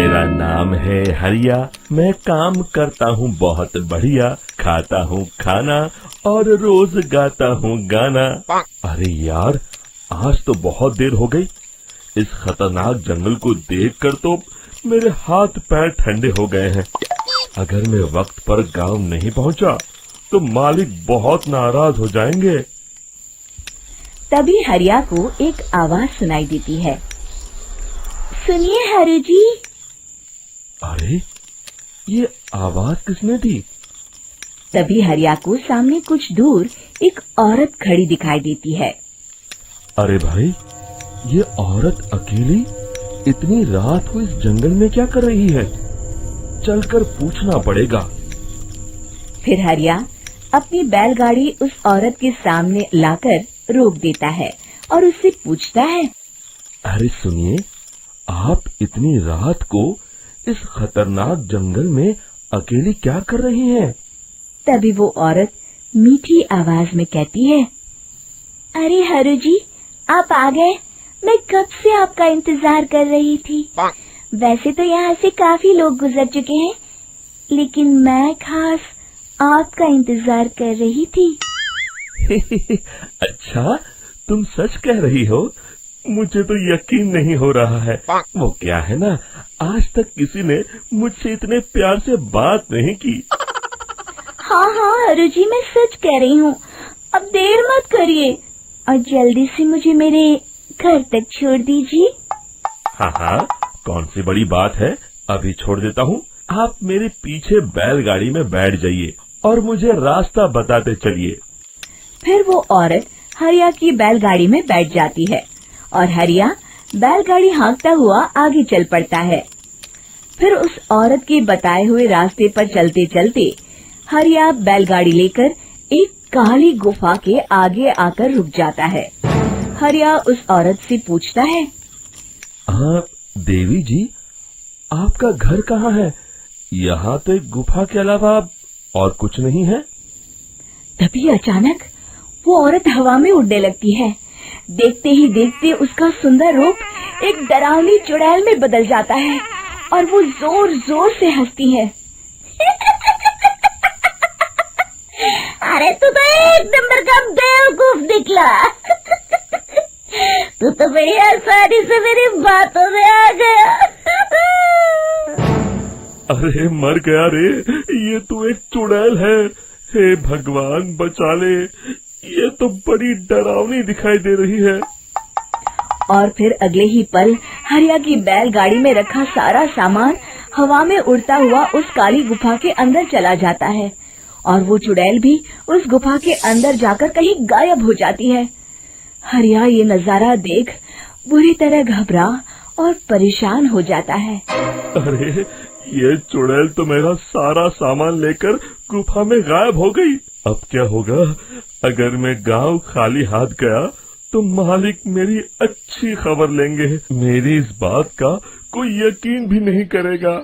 मेरा नाम है हरिया, मैं काम करता हूँ बहुत बढ़िया, खाता हूँ खाना और रोज गाता हूँ गाना। अरे यार, आज तो बहुत देर हो गई। इस खतरनाक जंगल को देखकर तो मेरे हाथ पैर ठंडे हो गए हैं। अगर मैं वक्त पर गांव नहीं पहुंचा तो मालिक बहुत नाराज हो जाएंगे। तभी हरिया को एक आवाज सुनाई देती है। सुनिए हरु जी। अरे, ये आवाज किसने दी? तभी हरिया को सामने कुछ दूर एक औरत खड़ी दिखाई देती है। अरे भाई, ये औरत अकेली इतनी रात को इस जंगल में क्या कर रही है? चलकर पूछना पड़ेगा। फिर हरिया अपनी बैलगाड़ी उस औरत के सामने लाकर रोक देता है और उससे पूछता है। अरे सुनिए, आप इतनी रात को इस खतरनाक जंगल में अकेली क्या कर रही हैं? तभी वो औरत मीठी आवाज में कहती है। अरे हरु जी, आप आ गए। मैं कब से आपका इंतजार कर रही थी। वैसे तो यहाँ से काफी लोग गुजर चुके हैं, लेकिन मैं खास आपका इंतजार कर रही थी। अच्छा, तुम सच कह रही हो? मुझे तो यकीन नहीं हो रहा है। वो क्या है ना, आज तक किसी ने मुझसे इतने प्यार से बात नहीं की। हाँ हरु जी, मैं सच कह रही हूँ। अब देर मत करिए और जल्दी से मुझे मेरे घर तक छोड़ दीजिए। हाँ, कौन सी बड़ी बात है, अभी छोड़ देता हूँ। आप मेरे पीछे बैलगाड़ी में बैठ जाइए और मुझे रास्ता बताते चलिए। फिर वो औरत हरिया की बैलगाड़ी में बैठ जाती है और हरिया बैलगाड़ी हाँकता हुआ आगे चल पड़ता है। फिर उस औरत के बताए हुए रास्ते पर चलते चलते हरिया बैलगाड़ी लेकर एक काली गुफा के आगे आकर रुक जाता है। हरिया उस औरत से पूछता है। देवी जी, आपका घर कहाँ है? यहाँ तो एक गुफा के अलावा और कुछ नहीं है। तभी अचानक वो औरत हवा में उड़ने लगती है। देखते ही देखते उसका सुंदर रूप एक डरावनी चुड़ैल में बदल जाता है और वो जोर जोर से हंसती है। अरे तू तो एक नंबर का बेवकूफ निकला। तू तो बड़ी आसानी से मेरी बातों में आ गया। अरे मर गया रे, ये तो एक चुड़ैल है। हे भगवान बचा ले, ये तो बड़ी डरावनी दिखाई दे रही है। और फिर अगले ही पल हरिया की बैलगाड़ी में रखा सारा सामान हवा में उड़ता हुआ उस काली गुफा के अंदर चला जाता है और वो चुड़ैल भी उस गुफा के अंदर जाकर कहीं गायब हो जाती है। हरिया ये नजारा देख बुरी तरह घबरा और परेशान हो जाता है। अरे, ये चुड़ैल तो मेरा सारा सामान लेकर गुफा में गायब हो गई। अब क्या होगा? अगर मैं गांव खाली हाथ गया तो मालिक मेरी अच्छी खबर लेंगे। मेरी इस बात का कोई यकीन भी नहीं करेगा।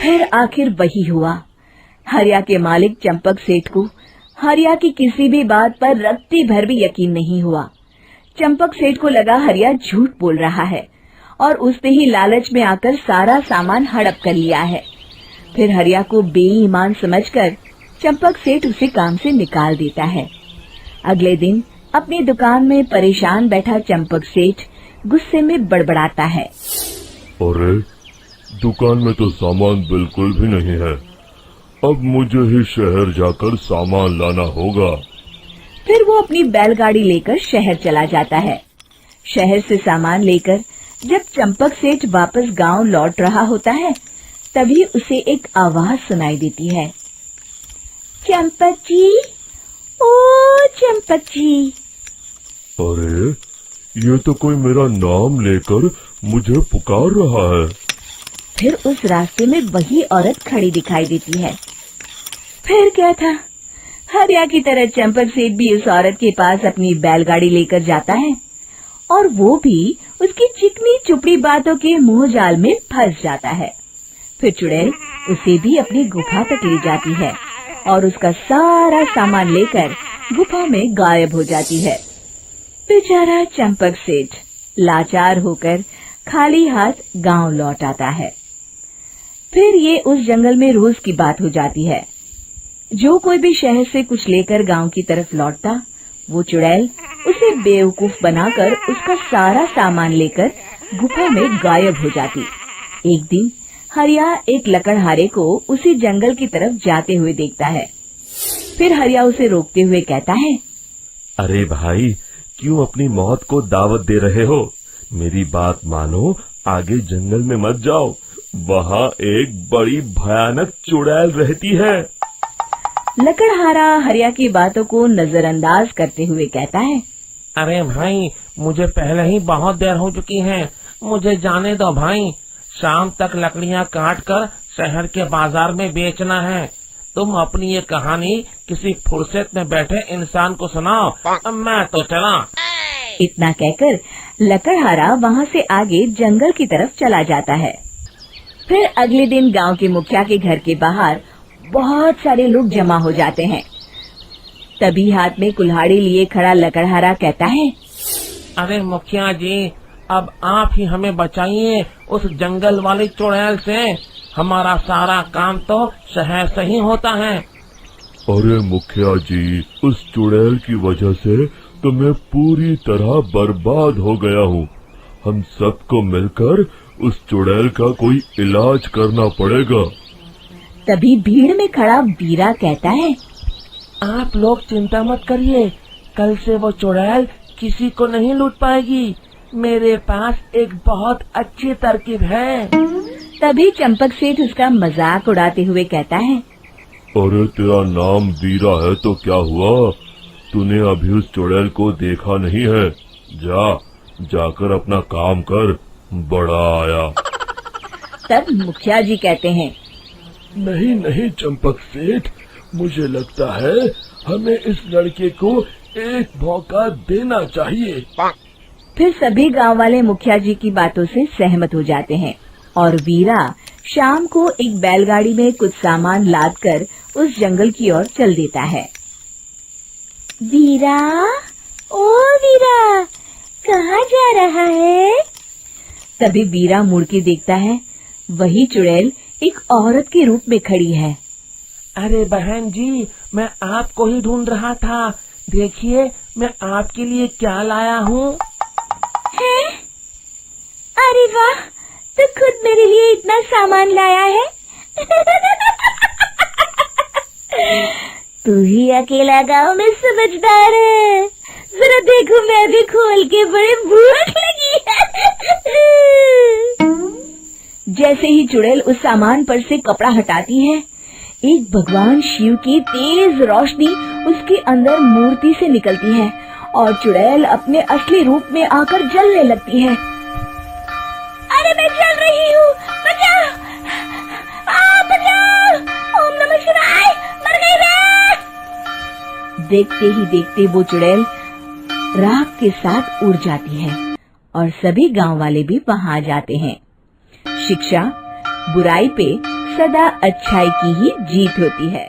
फिर आखिर वही हुआ। हरिया के मालिक चंपक सेठ को हरिया की किसी भी बात पर रत्ती भर भी यकीन नहीं हुआ। चंपक सेठ को लगा हरिया झूठ बोल रहा है और उसने ही लालच में आकर सारा सामान हड़प कर लिया है। फिर हरिया को बेईमान समझकर चंपक सेठ उसे काम से निकाल देता है। अगले दिन अपनी दुकान में परेशान बैठा चंपक सेठ गुस्से में बड़बड़ाता है। अरे, दुकान में तो सामान बिल्कुल भी नहीं है। अब मुझे ही शहर जाकर सामान लाना होगा। फिर वो अपनी बैलगाड़ी लेकर शहर चला जाता है। शहर से सामान लेकर जब चंपक सेठ वापस गांव लौट रहा होता है, तभी उसे एक आवाज सुनाई देती है। चंपक जी, ओ चंपक जी। अरे, ये तो कोई मेरा नाम लेकर मुझे पुकार रहा है। फिर उस रास्ते में वही औरत खड़ी दिखाई देती है। फिर क्या था, हरिया की तरह चंपक सेठ भी उस औरत के पास अपनी बैलगाड़ी लेकर जाता है और वो भी उसकी चिकनी चुपड़ी बातों के मोह जाल में फंस जाता है। फिर चुड़ैल उसे भी अपनी गुफा तक ले जाती है और उसका सारा सामान लेकर गुफा में गायब हो जाती है। बेचारा चंपक सेठ लाचार होकर खाली हाथ गांव लौट आता है। फिर ये उस जंगल में रोज की बात हो जाती है। जो कोई भी शहर से कुछ लेकर गांव की तरफ लौटता, वो चुड़ैल उसे बेवकूफ बनाकर उसका सारा सामान लेकर गुफा में गायब हो जाती। एक दिन हरिया एक लकड़हारे को उसी जंगल की तरफ जाते हुए देखता है। फिर हरिया उसे रोकते हुए कहता है, अरे भाई, क्यों अपनी मौत को दावत दे रहे हो? मेरी बात मानो, आगे जंगल में मत जाओ, वहाँ एक बड़ी भयानक चुड़ैल रहती है। लकड़हारा हरिया की बातों को नजरअंदाज करते हुए कहता है, अरे भाई, मुझे पहले ही बहुत देर हो चुकी है, मुझे जाने दो भाई। शाम तक लकड़ियाँ काट कर शहर के बाजार में बेचना है। तुम अपनी ये कहानी किसी फुर्सत में बैठे इंसान को सुनाओ, मैं तो चला। इतना कहकर लकड़हारा वहाँ से आगे जंगल की तरफ चला जाता है। फिर अगले दिन गांव के मुखिया के घर के बाहर बहुत सारे लोग जमा हो जाते हैं। तभी हाथ में कुल्हाड़ी लिए खड़ा लकड़हारा कहता है, अरे मुखिया जी, अब आप ही हमें बचाइए उस जंगल वाली चुड़ैल से। हमारा सारा काम तो शहर से ही होता है। अरे मुखिया जी, उस चुड़ैल की वजह से तो मैं पूरी तरह बर्बाद हो गया हूँ। हम सबको मिलकर उस चुड़ैल का कोई इलाज करना पड़ेगा। तभी भीड़ में खड़ा वीरा कहता है, आप लोग चिंता मत करिए, कल से वो चुड़ैल किसी को नहीं लूट पाएगी। मेरे पास एक बहुत अच्छी तरकीब है। तभी चंपक सेठ उसका मजाक उड़ाते हुए कहता है, अरे तेरा नाम वीरा है तो क्या हुआ? तूने अभी उस चुड़ैल को देखा नहीं है? जाकर अपना काम कर, बड़ा आया। तब मुखिया जी कहते हैं, नहीं नहीं चंपक सेठ, मुझे लगता है हमें इस लड़के को एक मौका देना चाहिए। फिर सभी गांव वाले मुखिया जी की बातों से सहमत हो जाते हैं और वीरा शाम को एक बैलगाड़ी में कुछ सामान लादकर उस जंगल की ओर चल देता है। वीरा, ओ वीरा, कहाँ जा रहा है? तभी वीरा मुड़ के देखता है, वही चुड़ैल एक औरत के रूप में खड़ी है। अरे बहन जी, मैं आपको ही ढूंढ रहा था। देखिए, मैं आपके लिए क्या लाया हूँ। अरे वाह, तो खुद मेरे लिए इतना सामान लाया है। तू ही अकेला गांव में समझदार है। जरा देखो, मैं भी खोल के, बड़े भूख लगी है। जैसे ही चुड़ैल उस सामान पर से कपड़ा हटाती है, एक भगवान शिव की तेज रोशनी उसके अंदर मूर्ति से निकलती है और चुड़ैल अपने असली रूप में आकर जलने लगती है। अरे मैं जल रही हूँ, बचाओ! बचाओ! ओम नमः शिवाय! मर गई मैं! देखते ही देखते वो चुड़ैल राख के साथ उड़ जाती है और सभी गांव वाले भी वहां आ जाते हैं। शिक्षा बुराई पे सदा अच्छाई की ही जीत होती है।